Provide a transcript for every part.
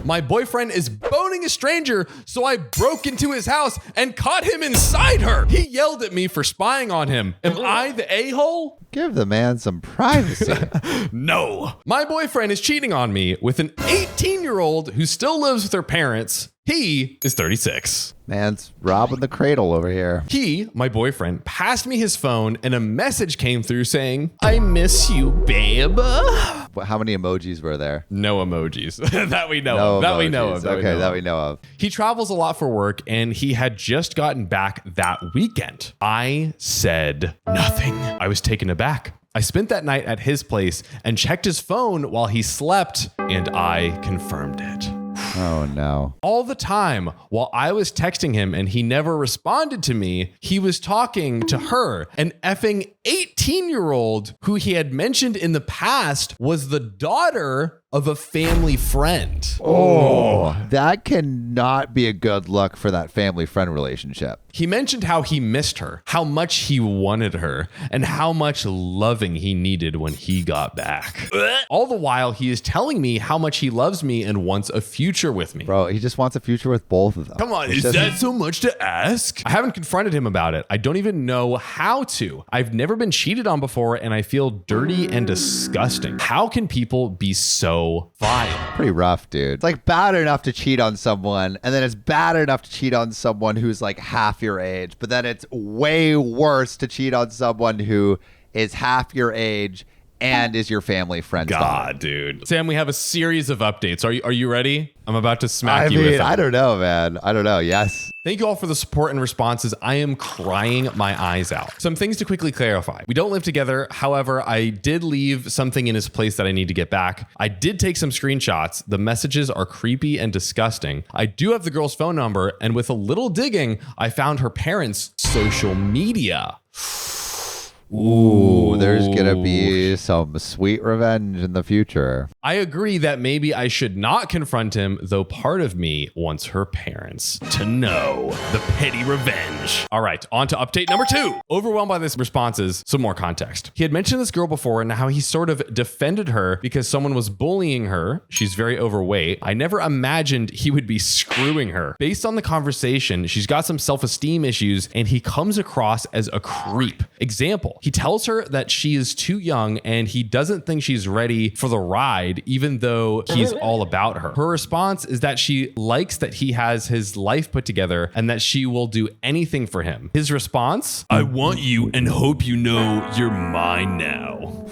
My boyfriend is boning a stranger, so I broke into his house and caught him inside her. He yelled at me for spying on him. Am I the a-hole? Give the man some privacy. No. My boyfriend is cheating on me with an 18-year-old who still lives with her parents. He is 36. Man's robbing the cradle over here. He, my boyfriend, passed me his phone and a message came through saying, I miss you, babe. How many emojis were there? No emojis that we know of. That we know of. That we know of. He travels a lot for work and he had just gotten back that weekend. I said nothing. I was taken aback. I spent that night at his place and checked his phone while he slept, and I confirmed it. Oh, no. All the time while I was texting him and he never responded to me, he was talking to her, an effing 18-year-old who he had mentioned in the past was the daughter of a family friend. Oh, that cannot be a good look for that family friend relationship. He mentioned how he missed her, how much he wanted her, and how much loving he needed when he got back. All the while, he is telling me how much he loves me and wants a future with me. Bro, he just wants a future with both of them. Come on, is that so much to ask? I haven't confronted him about it. I don't even know how to. I've never been cheated on before, and I feel dirty and disgusting. How can people be so vile? Pretty rough, dude. It's like bad enough to cheat on someone, and then it's bad enough to cheat on someone who's like half your age, but then it's way worse to cheat on someone who is half your age and is your family friend's daughter. Dude. Sam, we have a series of updates. Are you ready? I'm about to smack you with it. I don't know, man. I don't know. Yes. Thank you all for the support and responses. I am crying my eyes out. Some things to quickly clarify. We don't live together. However, I did leave something in his place that I need to get back. I did take some screenshots. The messages are creepy and disgusting. I do have the girl's phone number, and with a little digging, I found her parents' social media. Ooh, there's gonna be some sweet revenge in the future. I agree that maybe I should not confront him, though part of me wants her parents to know the petty revenge. All right, on to update number 2. Overwhelmed by these responses, some more context. He had mentioned this girl before and how he sort of defended her because someone was bullying her. She's very overweight. I never imagined he would be screwing her. Based on the conversation, she's got some self-esteem issues and he comes across as a creep. Example, he tells her that she is too young and he doesn't think she's ready for the ride, even though he's all about her. Her response is that she likes that he has his life put together and that she will do anything for him. His response, I want you and hope you know you're mine now.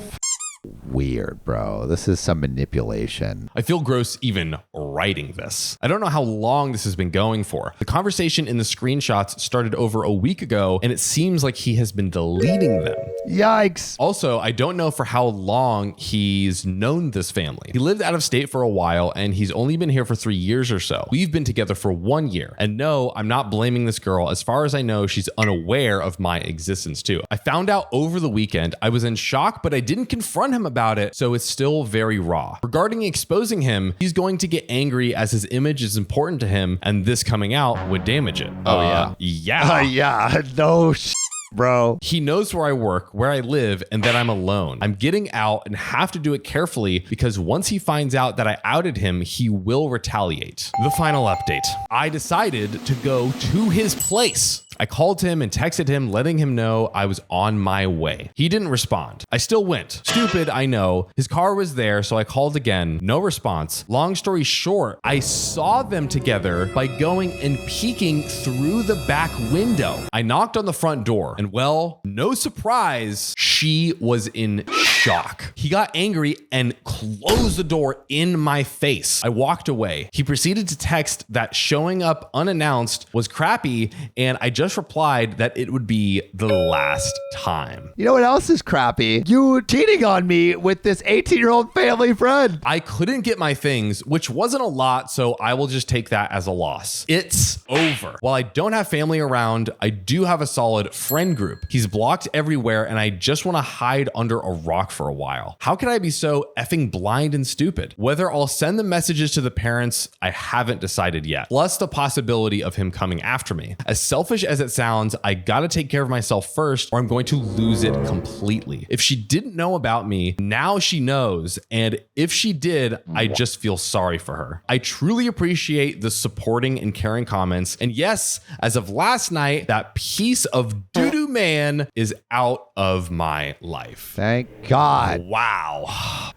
Weird, bro. This is some manipulation. I feel gross even writing this. I don't know how long this has been going for. The conversation in the screenshots started over a week ago, and it seems like he has been deleting them. Yikes. Also, I don't know for how long he's known this family. He lived out of state for a while, and he's only been here for 3 years or so. We've been together for 1 year. And no, I'm not blaming this girl. As far as I know, she's unaware of my existence too. I found out over the weekend. I was in shock, but I didn't confront him about it, so it's still very raw. Regarding exposing him, he's going to get angry as his image is important to him, and this coming out would damage it. Yeah. No bro. He knows where I work, where I live, and that I'm alone. I'm getting out and have to do it carefully because once he finds out that I outed him, he will retaliate. The final update. I decided to go to his place. I called him and texted him, letting him know I was on my way. He didn't respond. I still went. Stupid, I know. His car was there, so I called again. No response. Long story short, I saw them together by going and peeking through the back window. I knocked on the front door, and well, no surprise, she was in shock. He got angry and closed the door in my face. I walked away. He proceeded to text that showing up unannounced was crappy, and I just replied that it would be the last time. You know what else is crappy? You cheating on me with this 18-year-old family friend. I couldn't get my things, which wasn't a lot, so I will just take that as a loss. It's over. While I don't have family around, I do have a solid friend group. He's blocked everywhere, and I just want to hide under a rock for a while. How can I be so effing blind and stupid? Whether I'll send the messages to the parents, I haven't decided yet. Plus the possibility of him coming after me. As selfish as it sounds, I gotta take care of myself first or I'm going to lose it completely. If she didn't know about me, now she knows. And if she did, I just feel sorry for her. I truly appreciate the supporting and caring comments. And yes, as of last night, that piece of doo-doo man is out of my life. Thank God. Wow.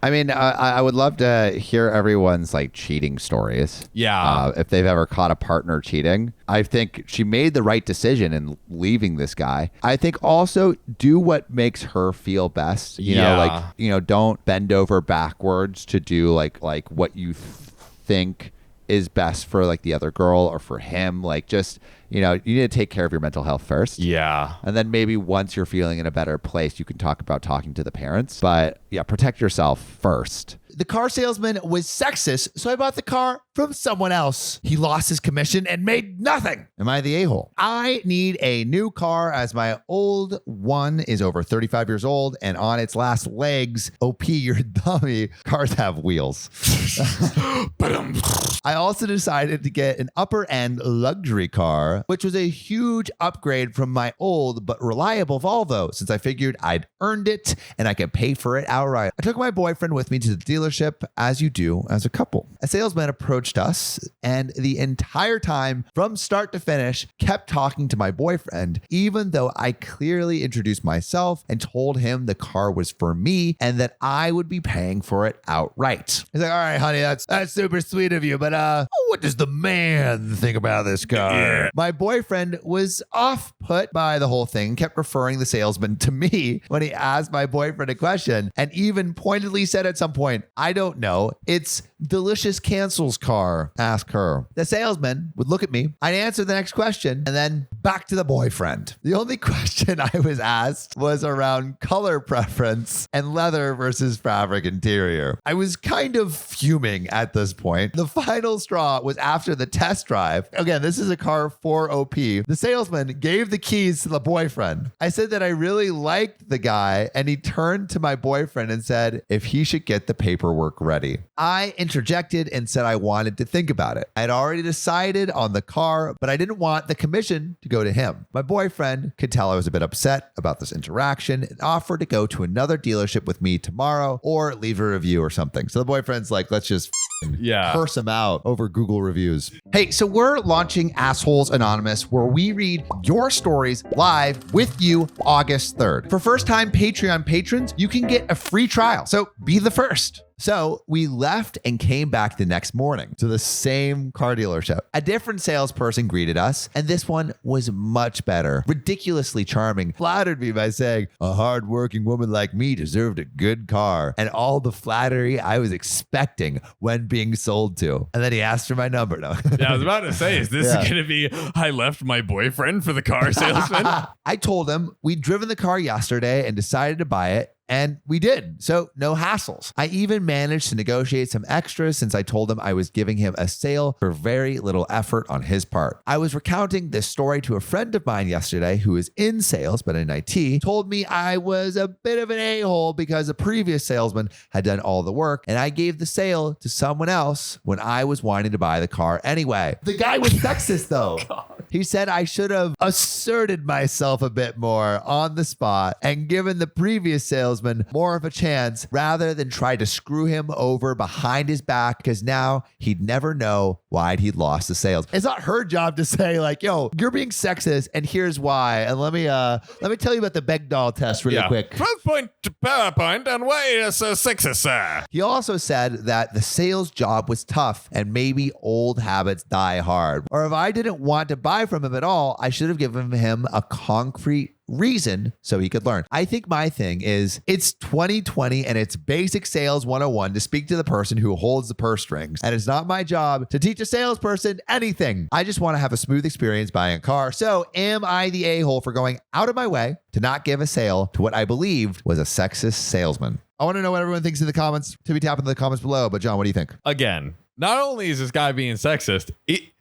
I mean, I would love to hear everyone's like cheating stories. Yeah. If they've ever caught a partner cheating. I think she made the right decision in leaving this guy. I think also do what makes her feel best. You know, like, you know, don't bend over backwards to do like what you think is best for like the other girl or for him. Like just, you know, you need to take care of your mental health first. Yeah. And then maybe once you're feeling in a better place, you can talk about talking to the parents. But yeah, protect yourself first. The car salesman was sexist, so I bought the car from someone else. He lost his commission and made nothing. Am I the a-hole? I need a new car as my old one is over 35 years old and on its last legs. OP, you're a dummy. Cars have wheels. I also decided to get an upper end luxury car, which was a huge upgrade from my old but reliable Volvo, since I figured I'd earned it and I could pay for it outright. I took my boyfriend with me to the dealership, as you do as a couple. A salesman approached us and the entire time from start to finish kept talking to my boyfriend, even though I clearly introduced myself and told him the car was for me and that I would be paying for it outright. He's like, all right, honey, that's super sweet of you, but what does the man think about this car? Yeah. My boyfriend was off put by the whole thing, kept referring the salesman to me when he asked my boyfriend a question, and even pointedly said at some point, I don't know, it's Delicious Cancel's car. Ask her. The salesman would look at me, I'd answer the next question, and then back to the boyfriend. The only question I was asked was around color preference and leather versus fabric interior. I was kind of fuming at this point. The final straw was after the test drive. Again, this is a car for OP. The salesman gave the keys to the boyfriend. I said that I really liked the guy, and he turned to my boyfriend and said if he should get the paperwork ready. I interjected and said I wanted to think about it. I had already decided on the car, but I didn't want the commission to go to him. My boyfriend could tell I was a bit upset about this interaction and offered to go to another dealership with me tomorrow or leave a review or something. So the boyfriend's like, let's just curse him out over Google reviews. Hey, so we're launching Assholes Anonymous, where we read your stories live with you August 3rd. For first-time Patreon patrons, you can get a free trial. So be the first. So we left and came back the next morning to the same car dealership. A different salesperson greeted us, and this one was much better, ridiculously charming, flattered me by saying, a hardworking woman like me deserved a good car, and all the flattery I was expecting when being sold to. And then he asked for my number. No. Yeah, I was about to say, is this going to be, I left my boyfriend for the car salesman? I told him we'd driven the car yesterday and decided to buy it. And we did. So no hassles. I even managed to negotiate some extras since I told him I was giving him a sale for very little effort on his part. I was recounting this story to a friend of mine yesterday who is in sales but in IT, told me I was a bit of an a-hole because a previous salesman had done all the work and I gave the sale to someone else when I was wanting to buy the car anyway. The guy was sexist though. He said I should have asserted myself a bit more on the spot and given the previous salesman more of a chance rather than try to screw him over behind his back because now he'd never know why he'd lost the sales. It's not her job to say like, yo, you're being sexist and here's why. And let me tell you about the Begdahl test really quick. 12-point PowerPoint and why is sexist, sir? He also said that the sales job was tough and maybe old habits die hard. Or if I didn't want to buy from him at all, I should have given him a concrete reason so he could learn. I think my thing is it's 2020 and it's basic sales 101 to speak to the person who holds the purse strings. And it's not my job to teach a salesperson anything. I just want to have a smooth experience buying a car. So am I the a-hole for going out of my way to not give a sale to what I believed was a sexist salesman? I want to know what everyone thinks in the comments. To be tapping in the comments below. But John, what do you think? Again, not only is this guy being sexist,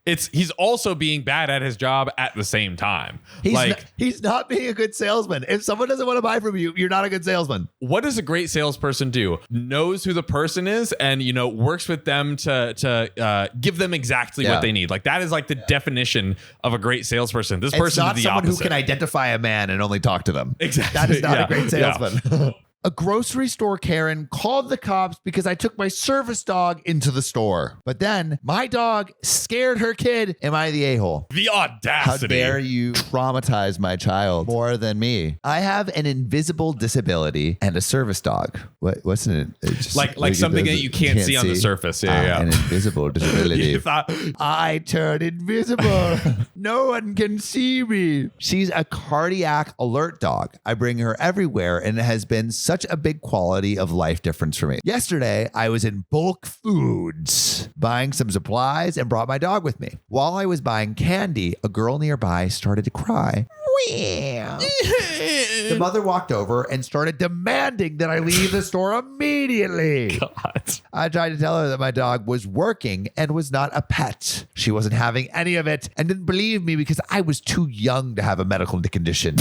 he's also being bad at his job at the same time. He's not being a good salesman. If someone doesn't want to buy from you, you're not a good salesman. What does a great salesperson do? Knows who the person is and, works with them to give them exactly what they need. Like that is like the definition of a great salesperson. This person is the someone opposite. who can identify a man and only talk to them. Exactly. That is not a great Yeah. salesman. A grocery store Karen called the cops because I took my service dog into the store. But then my dog scared her kid. Am I the a-hole? The How audacity. dare you traumatize my child more than me? I have an invisible disability and a service dog. What's an like something that you can't see on the surface. Yeah. An invisible disability. You thought- I turn invisible. No one can see me. She's a cardiac alert dog. I bring her everywhere, and it has been such a big quality of life difference for me. Yesterday, I was in Bulk Foods buying some supplies and brought my dog with me. While I was buying candy, a girl nearby started to cry. The mother walked over and started demanding that I leave the store immediately. God. I tried to tell her that my dog was working and was not a pet. She wasn't having any of it and didn't believe me because I was too young to have a medical condition.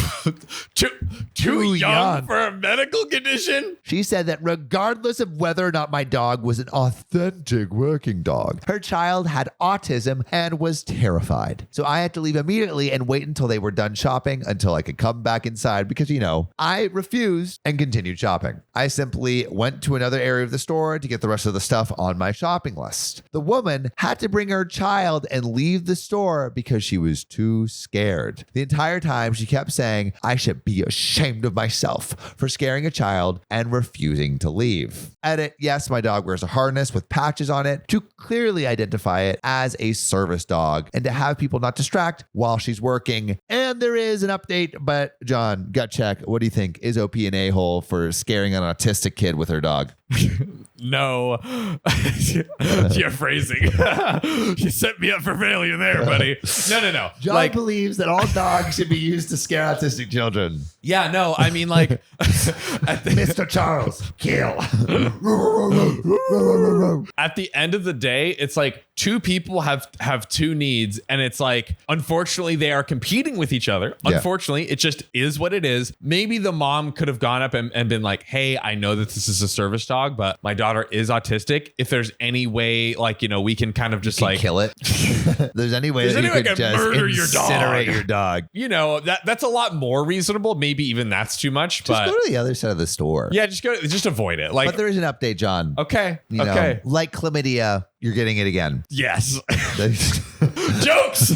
Too young for a medical condition? She said that regardless of whether or not my dog was an authentic working dog, her child had autism and was terrified. So I had to leave immediately and wait until they were done shopping until I could come back inside because, I refused and continued shopping. I simply went to another area of the store to get the rest of the stuff on my shopping list. The woman had to bring her child and leave the store because she was too scared. The entire time she kept saying, I should be ashamed of myself for scaring a child and refusing to leave. Edit, yes, my dog wears a harness with patches on it to clearly identify it as a service dog and to have people not distract while she's working. And there is an update, but John, gut check. What do you think? Is OP an a-hole for scaring an autistic kid with her dog? No. Your phrasing. You set me up for failure there, buddy. No. John believes that all dogs should be used to scare autistic children. Yeah, no, I mean like Mr. Charles, kill. at the end of the day, it's like two people have two needs, and it's like, unfortunately, they are competing with each other. Yeah. Unfortunately, it just is what it is. Maybe the mom could have gone up and been like, hey, I know that this is a service dog, but my daughter is autistic. If there's any way, we can kind of just kill it. There's any way that you could just murder your dog. incinerate your dog. That's a lot more reasonable. Maybe even that's too much. Just but go to the other side of the store. yeah, just avoid it. But there is an update, John. Okay. Okay. Like chlamydia, you're getting it again. Yes. Jokes.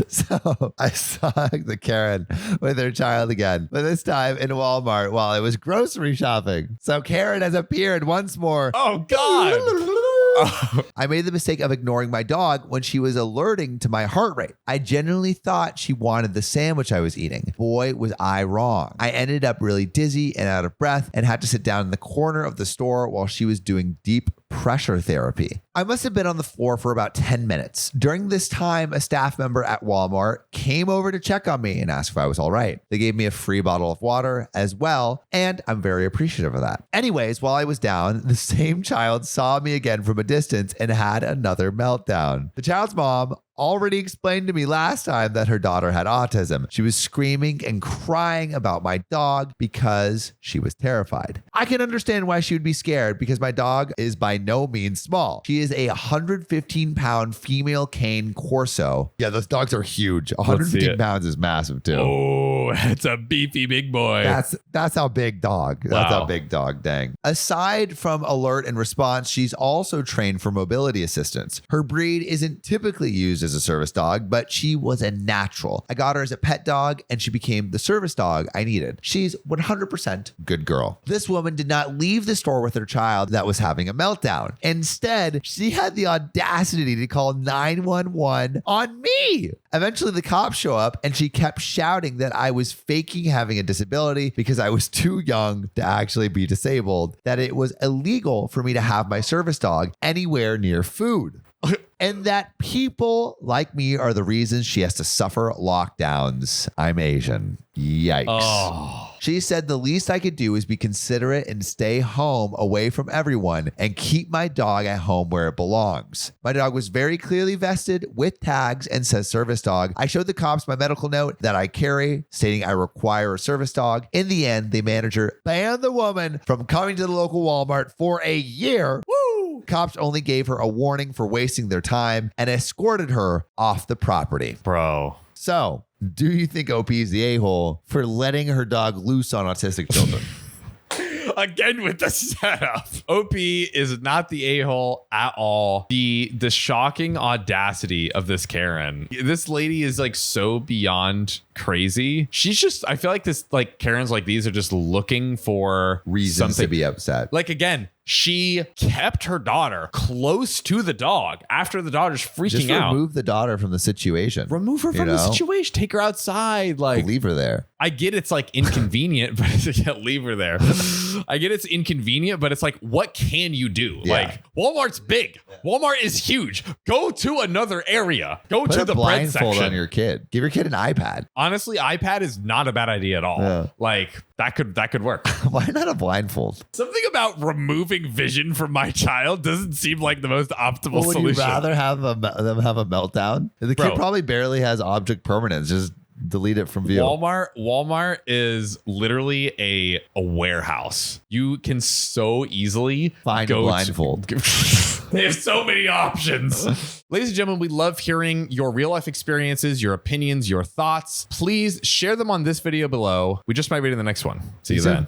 So I saw the Karen with her child again, but this time in Walmart while I was grocery shopping. So Karen has appeared once more. Oh, God. I made the mistake of ignoring my dog when she was alerting to my heart rate. I genuinely thought she wanted the sandwich I was eating. Boy, was I wrong. I ended up really dizzy and out of breath and had to sit down in the corner of the store while she was doing deep pressure therapy. I must have been on the floor for about 10 minutes. During this time, a staff member at Walmart came over to check on me and asked if I was all right. They gave me a free bottle of water as well, and I'm very appreciative of that. Anyways, while I was down, the same child saw me again from a distance and had another meltdown. The child's mom already explained to me last time that her daughter had autism. She was screaming and crying about my dog because she was terrified. I can understand why she would be scared because my dog is by no means small. She is a 115-pound female cane corso. Yeah, those dogs are huge. 115 pounds is massive too. Oh, it's a beefy big boy. That's how big dog. That's Wow. how big dog, dang. Aside from alert and response, she's also trained for mobility assistance. Her breed isn't typically used as a service dog, but she was a natural. I got her as a pet dog and she became the service dog I needed. She's 100% good girl. This woman did not leave the store with her child that was having a meltdown. Instead, she had the audacity to call 911 on me. Eventually, the cops show up and she kept shouting that I was faking having a disability because I was too young to actually be disabled, that it was illegal for me to have my service dog anywhere near food. and that people like me are the reason she has to suffer lockdowns. I'm Asian. Yikes. Oh. She said the least I could do is be considerate and stay home away from everyone and keep my dog at home where it belongs. My dog was very clearly vested with tags and says service dog. I showed the cops my medical note that I carry stating I require a service dog. In the end, the manager banned the woman from coming to the local Walmart for a year. Woo! Cops only gave her a warning for wasting their time and escorted her off the property. Bro. So, do you think OP is the a-hole for letting her dog loose on autistic children? Again with the setup. OP is not the a-hole at all. The shocking audacity of this Karen. This lady is like so beyond crazy. She's just, I feel like this, like Karens like these are just looking for Reasons something to be upset. Like, again, she kept her daughter close to the dog after the daughter's freaking Just out. remove the daughter from the situation. Remove her from the situation. Take her outside. Like, Leave her there. I get it's like inconvenient, but I can't leave her there. I get it's inconvenient, but it's like, what can you do? Yeah. Like, Walmart's big. Walmart is huge. Go to another area. Go Put to a the bread blindfold section. on your kid. Give your kid an iPad. Honestly, iPad is not a bad idea at all. Yeah. Like, that could work. Why not a blindfold? Something about removing vision from my child doesn't seem like the most optimal Well, would solution. you rather have them have a meltdown? The Bro. kid probably barely has object permanence. Just delete it from view. Walmart is literally a warehouse. You can so easily Find a go blindfold. They have so many options. Ladies and gentlemen, we love hearing your real life experiences, your opinions, your thoughts. Please share them on this video below. We just might read in the next one. See you soon. then.